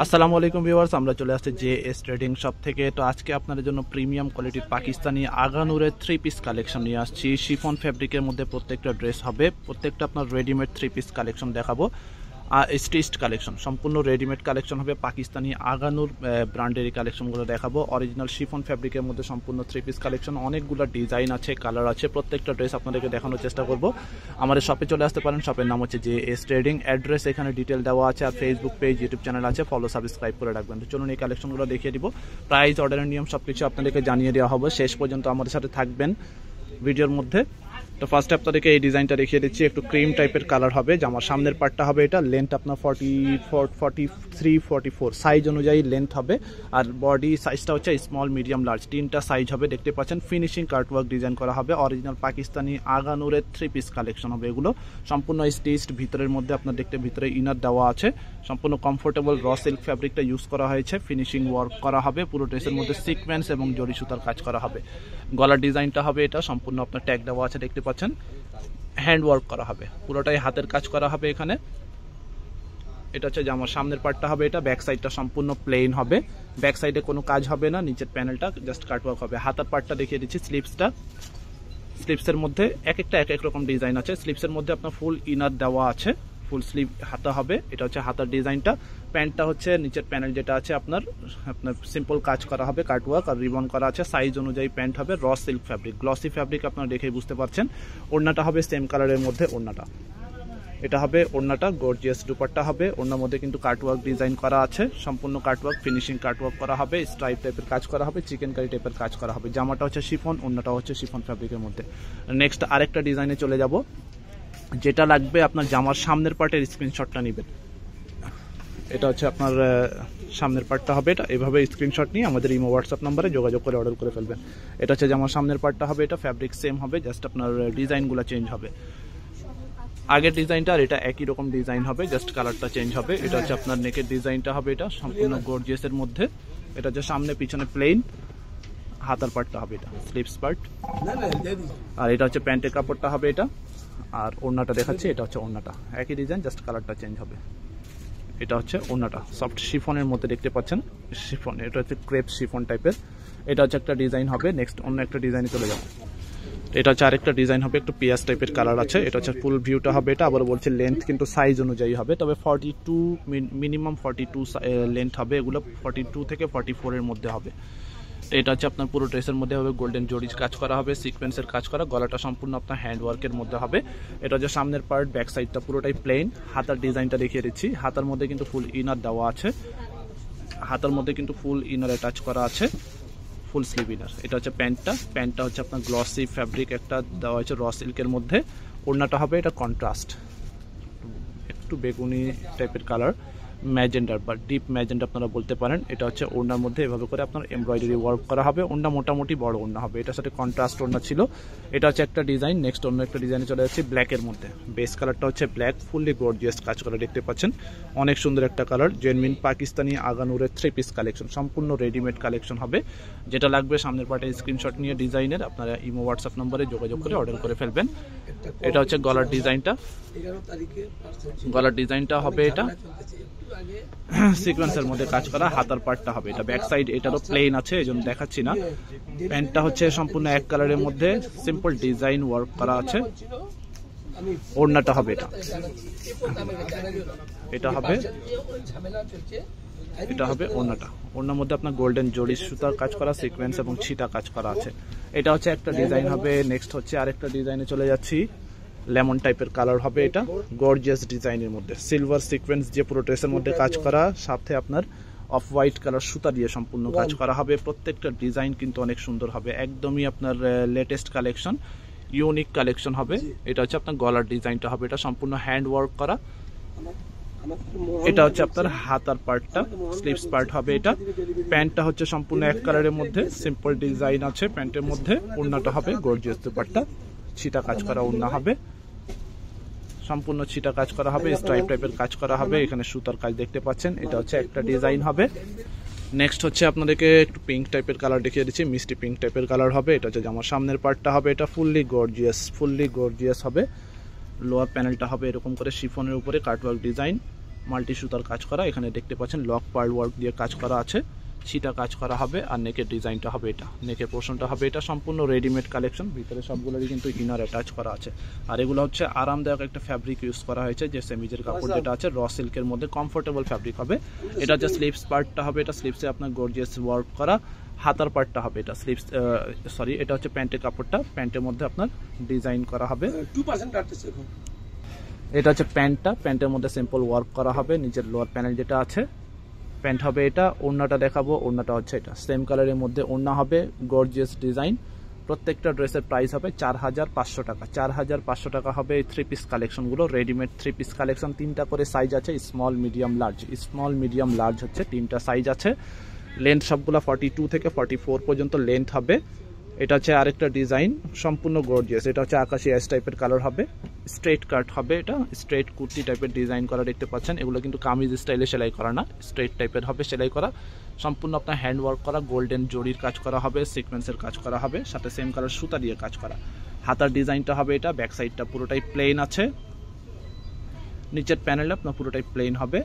আসসালামু আলাইকুম ভিউয়ার্স, আমরা চলে আসছি জেএস ট্রেডিং শপ থেকে। তো আজকে আপনাদের জন্য প্রিমিয়াম কোয়ালিটির পাকিস্তানি আগানুরের 3 পিস কালেকশন নিয়ে আসছি। শিফন ফ্যাব্রিকের মধ্যে প্রত্যেকটা ড্রেস হবে, প্রত্যেকটা আপনার রেডিমেড 3 পিস কালেকশন দেখাবো। স্টিচড কালেকশন, সম্পূর্ণ রেডিমেড কালেকশন হবে। পাকিস্তানি আগানুর ব্র্যান্ডেরই কালেকশনগুলো দেখাবো। অরিজিনাল শিফন ফ্যাব্রিকের মধ্যে সম্পূর্ণ 3 পিস কালেকশন, অনেকগুলো ডিজাইন আছে, কালার আছে। প্রত্যেকটা ড্রেস আপনাদেরকে দেখানোর চেষ্টা করব। আমাদের শপে চলে আসতে পারেন। শপের নাম হচ্ছে জেএস ট্রেডিং, অ্যাড্রেস এখানে ডিটেল দেওয়া আছে, আর ফেসবুক পেজ, ইউটিউব চ্যানেল আছে, ফলো সাবস্ক্রাইব করে রাখবেন। তো চলুন এই কালেকশনগুলো দেখিয়ে দিব। প্রাইস, অর্ডারের নিয়ম সবকিছু আপনাদেরকে জানিয়ে দেওয়া হবে। শেষ পর্যন্ত আমাদের সাথে থাকবেন ভিডিওর মধ্যে। তো ফার্স্ট আপনাদেরকে এই ডিজাইনটা দেখিয়ে দিচ্ছি। একটু ক্রিম টাইপের কালার হবে, জামার সামনের পার্টটা হবে এটা। লেন্থ আপনার 43-44 সাইজ অনুযায়ী লেন্থ হবে। আর বডি সাইজটা হচ্ছে স্মল, মিডিয়াম, লার্জ, তিনটা সাইজ হবে। দেখতে পাচ্ছেন ফিনিশিং কার্টওয়ার্ক ডিজাইন করা হবে। অরিজিনাল পাকিস্তানি আগানুরের 3 পিস কালেকশন হবে এগুলো। সম্পূর্ণ স্টিচড, ভিতরের মধ্যে আপনার দেখতে ভিতরে ইনার দেওয়া আছে। সম্পূর্ণ কমফোর্টেবল র সিল্ক ফ্যাব্রিকটা ইউজ করা হয়েছে। ফিনিশিং ওয়ার্ক করা হবে। পুরো ড্রেসের মধ্যে সিকোয়েন্স এবং জরি সুতার কাজ করা হবে। গলার ডিজাইনটা হবে এটা, সম্পূর্ণ আপনার ট্যাগ দেওয়া আছে, দেখতে পাচ্ছেন। হ্যান্ড ওয়ার্ক করা হবে, পুরোটাই হাতের কাজ করা হবে এখানে। এটা হচ্ছে জামার সামনের পার্টটা হবে এটা। ব্যাক সাইডটা সম্পূর্ণ প্লেন হবে, ব্যাক সাইডে কোনো কাজ হবে না। নিচের প্যানেলটা জাস্ট কাটওয়ার্ক হবে। হাতার পার্টটা দেখিয়ে দিচ্ছি। স্লিপসের মধ্যে এক এক রকম ডিজাইন আছে। স্লিপসের মধ্যে আপনার ফুল ইনার দেওয়া আছে, ফুল স্লিভ হাতা হবে। এটা হচ্ছে হাতার ডিজাইনটা। প্যান্টটা হচ্ছে নিচের প্যানেল যেটা আছে আপনার সিম্পল কাজ করা হবে, কাটওয়ার্ক আর রিবন করা আছে। সাইজ অনুযায়ী প্যান্ট হবে। Raw silk fabric, glossy fabric, আপনারা দেখেই বুঝতে পারছেন। ওড়নাটা হবে সেম কালারের মধ্যে। ওড়নাটা এটা হবে, ওড়নাটা গর্জিয়াস দুপাট্টা হবে। ওড়নার মধ্যে কিন্তু কাটওয়ার্ক ডিজাইন করা আছে, সম্পূর্ণ কাটওয়ার্ক, ফিনিশিং কাটওয়ার্ক করা হবে। স্ট্রাইপ টাইপের কাজ করা হবে, চিকেন কারি টাইপের কাজ করা হবে। জামাটা হচ্ছে শিফন, ওড়নাটা হচ্ছে শিফন ফ্যাব্রিকের মধ্যে। নেক্সট আরেকটা ডিজাইনে চলে যাব। যেটা লাগবে আপনার জামার সামনের পার্টের স্ক্রিনশটটা নেবেন। এটা হচ্ছে আপনার সামনের পার্টটা হবে এটা। এভাবে স্ক্রিনশট নিয়ে আমাদের ইমো হোয়াটসঅ্যাপ নাম্বারে যোগাযোগ করে অর্ডার করে ফেলবেন। এটা হচ্ছে জামার সামনের পার্টটা হবে এটা। ফ্যাব্রিক সেম হবে, জাস্ট আপনার ডিজাইনগুলো চেঞ্জ হবে। আগের ডিজাইনটা আর এটা একই রকম ডিজাইন হবে, জাস্ট কালারটা চেঞ্জ হবে। এটা হচ্ছে আপনার নেকের ডিজাইনটা হবে এটা, সম্পূর্ণ গর্জিয়াসের মধ্যে। এটা হচ্ছে সামনে পিছনে প্লেন। হাতার পার্টটা হবে এটা, স্লিপস পার্ট। আর এটা হচ্ছে প্যান্টের কাপড়টা হবে এটা। আর ওড়নাটা দেখাচ্ছি, এটা হচ্ছে ওড়নাটা, একই ডিজাইন, জাস্ট কালারটা চেঞ্জ হবে। এটা হচ্ছে ওড়নাটা, সফট শিফনের মধ্যে দেখতে পাচ্ছেন। শিফন, এটা হচ্ছে ক্রেপ শিফন টাইপের। এটা হচ্ছে একটা ডিজাইন হবে। নেক্সট অন্য একটা ডিজাইনে চলে যাবো। এটা হচ্ছে আরেকটা ডিজাইন হবে, একটু পিয়াজ টাইপের কালার আছে। এটা হচ্ছে ফুল ভিউটা হবে এটা। আবার বলছে লেন্থ কিন্তু সাইজ অনুযায়ী হবে, তবে 42, মিনিমাম 42 লেন্থ হবে। এগুলো 42 থেকে 44 এর মধ্যে হবে। এটা হচ্ছে আপনার পুরো ড্রেসের মধ্যে হবে গোল্ডেন জরির কাজ করা হবে, সিকোয়েন্সের কাজ করা। গলাটা সম্পূর্ণ আপনার হ্যান্ড ওয়ার্কের মধ্যে হবে। এটা হচ্ছে সামনের পার্ট, ব্যাক সাইডটা পুরোটাই প্লেন। হাতার ডিজাইনটা দেখিয়ে দিচ্ছি। হাতার মধ্যে কিন্তু ফুল ইনার দেওয়া আছে, হাতার মধ্যে কিন্তু ফুল ইনার অ্যাটাচ করা আছে, ফুল স্লিভ ইনার। এটা হচ্ছে প্যান্টটা হচ্ছে আপনার গ্লসি ফ্যাব্রিক একটা দেওয়া হয়েছে র সিল্কের মধ্যে। ওড়নাটা হবে এটা কন্ট্রাস্ট, একটু বেগুনি টাইপের কালার, ম্যাজেন্ডার বা ডিপ ম্যাজেন্ডা আপনারা বলতে পারেন। এটা হচ্ছে ওড়নার মধ্যে এভাবে করে আপনার এমব্রয়ডারি ওয়ার্ক করা হবে। ওড়না মোটামুটি বড় ওড়না হবে, এটার সাথে কন্ট্রাস্ট ওড়না ছিল। এটা হচ্ছে একটা ডিজাইন। নেক্সট অন্য একটা ডিজাইনে চলে যাচ্ছে ব্ল্যাকের মধ্যে। বেস কালারটা হচ্ছে ব্ল্যাক, ফুললি গর্জিয়াস কাজ করা, দেখতে পাচ্ছেন। অনেক সুন্দর একটা কালার। জেনুইন পাকিস্তানি আগানুরের 3 পিস কালেকশন, সম্পূর্ণ রেডিমেড কালেকশন হবে। যেটা লাগবে সামনের পার্টে স্ক্রিনশট নিয়ে ডিজাইনের আপনারা ইমো হোয়াটসঅ্যাপ নম্বরে যোগাযোগ করে অর্ডার করে ফেলবেন। এটা হচ্ছে গলার ডিজাইনটা। গলার ডিজাইনটা হবে এটা সিকোয়েন্সের মধ্যে কাজ করা। হাতার পার্টটা হবে এটা। ব্যাক সাইড এটারও প্লেন আছে, এই জন্য দেখাচ্ছি না। প্যান্টটা হচ্ছে সম্পূর্ণ এক কালারের মধ্যে, সিম্পল ডিজাইন ওয়ার্ক করা আছে। ওড়নাটা হবে এটা, এটা হবে ওড়নাটা। ওড়নার মধ্যে আপনার গোল্ডেন জরি সুতার কাজ করা, সিকোয়েন্স এবং ছিটা কাজ করা আছে। এটা হচ্ছে একটা ডিজাইন হবে। নেক্সট হচ্ছে আরেকটা ডিজাইনে চলে যাচ্ছি। লেমন টাইপের কালার হবে এটা, গর্জিয়াস ডিজাইনের মধ্যে। সিলভার সিকোয়েন্স যে পুরো ড্রেসের মধ্যে কাজ করা, সাথে আপনার অফ হোয়াইট কালার সুতা দিয়ে সম্পূর্ণ কাজ করা হবে। প্রত্যেকটা ডিজাইন কিন্তু অনেক সুন্দর হবে, একদমই আপনার লেটেস্ট কালেকশন, ইউনিক কালেকশন হবে। এটা হচ্ছে আপনার গলার ডিজাইনটা হবে এটা, সম্পূর্ণ হ্যান্ড ওয়ার্ক করা। এটা হচ্ছে আপনার হাতার পার্টটা, স্লিভস পার্ট হবে এটা। প্যান্টটা হচ্ছে সম্পূর্ণ এক কালারের মধ্যে, সিম্পল ডিজাইন আছে প্যান্টের মধ্যে। ওড়নাটা হবে গর্জিয়াস দুপাট্টা, ছিটা কাজ করা ওড়না হবে, সম্পূর্ণ ছিটা কাজ করা হবে, স্ট্রাইপ টাইপের কাজ করা হবে। এখানে সুতার কাজ দেখতে পাচ্ছেন। এটা হচ্ছে একটা ডিজাইন হবে। নেক্সট হচ্ছে আপনাদেরকে একটু পিঙ্ক টাইপের কালার দেখিয়ে দিচ্ছি, মিষ্টি পিঙ্ক টাইপের কালার হবে। এটা হচ্ছে জামার সামনের পার্টটা হবে এটা, ফুললি গর্জিয়াস হবে। লোয়ার প্যানেলটা হবে এরকম করে শিফনের উপরে কাটওয়ার্ক ডিজাইন। মাল্টি সুতার কাজ করা, এখানে দেখতে পাচ্ছেন লক পার্ল ওয়ার্ক দিয়ে কাজ করা আছে, ছিটা কাজ করা হবে। আর নেকের ডিজাইনটা হবে এটা, নেকের পোর্শনটা হবে এটা, সম্পূর্ণ রেডিমেড কালেকশন। ভিতরে সবগুলোরই কিন্তু ইনার অ্যাটাচ করা আছে। আর এগুলো হচ্ছে আরামদায়ক একটা ফ্যাব্রিক ইউজ করা হয়েছে, যে সেমিজের কাপড় যেটা আছে র সিল্কের মধ্যে কমফোর্টেবল ফ্যাব্রিক হবে। এটা যে স্লিভস পার্টটা হবে, এটা স্লিভসে আপনার গর্জিয়াস ওয়ার্ক করা। হাতার পার্টটা হবে এটা স্লিভস, সরি এটা হচ্ছে প্যান্টের কাপড়টা, প্যান্টের মধ্যে আপনার ডিজাইন করা হবে। 2% কাটতেছে এখন। এটা হচ্ছে প্যান্টটা, প্যান্টের মধ্যে সিম্পল ওয়ার্ক করা হবে। নিচের লোয়ার প্যানেল যেটা আছে প্যান্ট হবে এটা। ওড়নাটা দেখাবো, ওড়নাটা হচ্ছে এটা সেম কালারের মধ্যে ওড়না হবে, গর্জিয়াস ডিজাইন। প্রত্যেকটা ড্রেসের প্রাইস হবে 4500 টাকা। 4500 টাকা হবে এই 3 পিস কালেকশনগুলো, রেডিমেড 3 পিস কালেকশন। 3টা করে সাইজ আছে, small medium large. Small medium large হচ্ছে 3টা সাইজ আছে। লেন্থ সবগুলো 42 থেকে 44 পর্যন্ত লেন্থ হবে। এটা হচ্ছে আরেকটা ডিজাইন, সম্পূর্ণ গর্জিয়াস। এটা হচ্ছে আকাশি অ্যাশ টাইপের কালার হবে, স্ট্রেট কাট হবে, এটা স্ট্রেট কুর্তি টাইপের ডিজাইন করা দেখতে পাচ্ছেন। এগুলো কিন্তু কামিজ স্টাইলে সেলাই করা না, স্ট্রেট টাইপের হবে সেলাই করা। সম্পূর্ণ আপনার হ্যান্ড ওয়ার্ক করা, গোল্ডেন জরির কাজ করা হবে, সিকোয়েন্সের কাজ করা হবে, সাথে সেম কালার সুতা দিয়ে কাজ করা। হাতার ডিজাইনটা হবে এটা, ব্যাক সাইডটা পুরোটাই প্লেন আছে, নিচের প্যানেলটা আপনার পুরোটাই প্লেন হবে।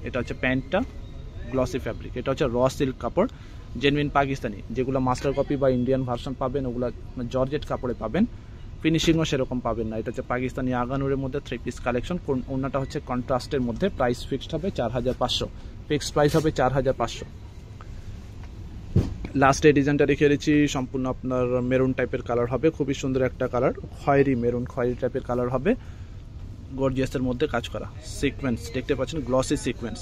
এটা হচ্ছে প্যান্টটা, গ্লসি ফ্যাব্রিক। এটা হচ্ছে র সিল্ক কাপড়, জেনুইন পাকিস্তানি। যেগুলো মাস্টার কপি বা ইন্ডিয়ান ভার্সন পাবেন ওগুলো জর্জেট কাপড়ে পাবেন, ফিনিশিংও সেরকম পাবেন না। এটা হচ্ছে পাকিস্তানি আগানুরের মধ্যে 3 পিস কালেকশন। ওনাটা হচ্ছে কন্ট্রাস্টের মধ্যে, প্রাইস ফিক্সড হবে 4500, ফিক্সড প্রাইস হবে 4500। লাস্টে ডিজাইনটা রেখে দিচ্ছি, সম্পূর্ণ আপনার মেরুন টাইপের কালার হবে, খুবই সুন্দর একটা কালার, খয়েরি মেরুন খয়েরি টাইপের কালার হবে, গর্জিয়াসের মধ্যে কাজ করা। সিকোয়েন্স দেখতে পাচ্ছেন, গ্লসি সিকোয়েন্স।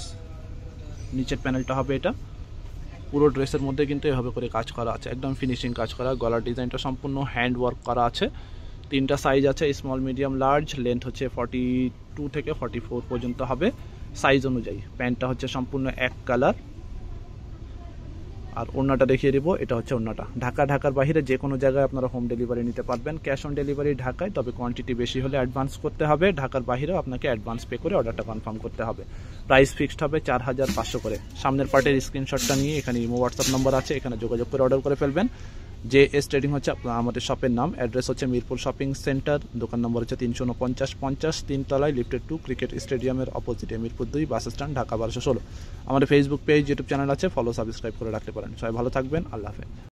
নিচের প্যানেলটা হবে এটা, পুরো ড্রেসের মধ্যে কিন্তু এভাবে করে কাজ করা আছে, একদম ফিনিশিং কাজ করা। গলার ডিজাইনটা সম্পূর্ণ হ্যান্ড ওয়ার্ক করা আছে। 3টা সাইজ আছে, স্মল মিডিয়াম লার্জ। লেন্থ হচ্ছে 42 থেকে 44 পর্যন্ত হবে সাইজ অনুযায়ী। প্যান্টটা হচ্ছে সম্পূর্ণ এক কালার। আর ওড়নাটা দেখিয়ে দিব, এটা হচ্ছে ওড়নাটা। ঢাকার বাইরে যে কোনো জায়গায় আপনারা হোম ডেলিভারি নিতে পারবেন। ক্যাশ অন ডেলিভারি ঢাকায়, তবে কোয়ান্টিটি বেশি হলে অ্যাডভান্স করতে হবে। ঢাকার বাইরেও আপনাকে অ্যাডভান্স পে করে অর্ডারটা কনফার্ম করতে হবে। প্রাইস ফিক্সড হবে 4500 করে। সামনের পার্টের স্ক্রিনশটটা নিয়ে এখানে ইমো হোয়াটসঅ্যাপ নাম্বার আছে, এখানে যোগাযোগ করে অর্ডার করে ফেলবেন। JS ট্রেডিং হচ্ছে আমাদের শপের নাম। অ্যাড্রেস হচ্ছে মিরপুর শপিং সেন্টার, দোকান নম্বর হচ্ছে 349-50, 3 তলায়, লিফটেড 2, ক্রিকেট স্টেডিয়ামের অপোজিটে, মিরপুর 2 বাস স্ট্যান্ড, ঢাকা 1216। আমাদের ফেসবুক পেজ, ইউটিউব চ্যানেল আছে, ফলো সাবস্ক্রাইব করে রাখতে পারেন। সবাই ভালো থাকবেন, আল্লাহ হাফেজ।